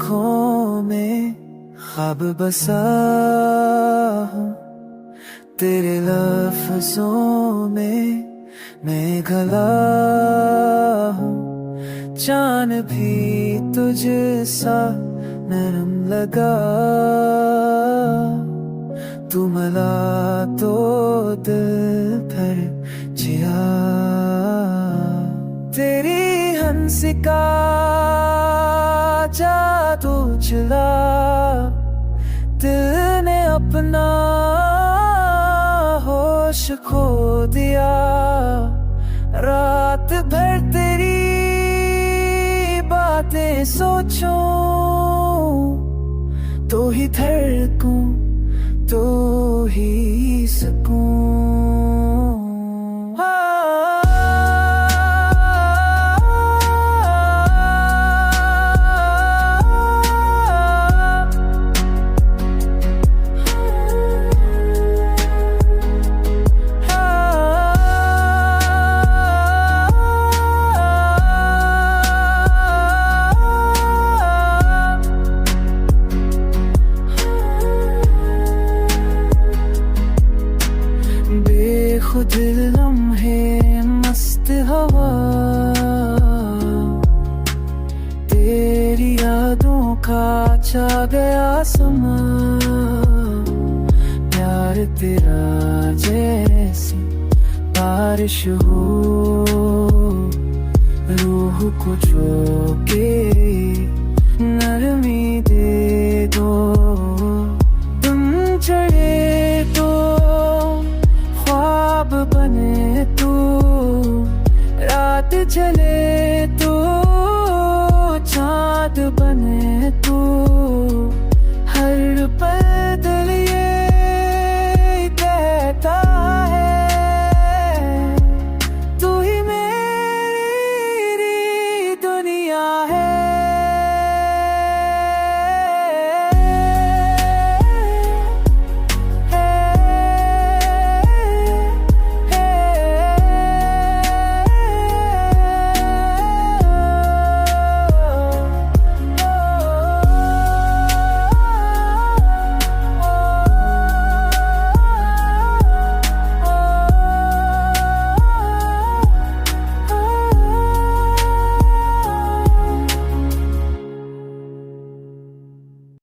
आँखों में ख्वाब बसा हूँ, तेरे लफ्जों में मैं गला हूँ। चांद भी तुझसा नरम लगा, तू मला तो दिल भर जिया। तेरी हंसी का जादू चला, दिल ने अपना होश खो दिया। रात भर तेरी बातें सोचूं तो ही धड़कूं तो ही सकूं। खुद लम्हे मस्त हवा, तेरी यादों का छा गया समा। प्यार तेरा जैसे बारिश हो, रूह को छू के नरमी दे दो। तुम चढ़े तो ख्वाब बने तू, रात चले तो चाँद बने तू।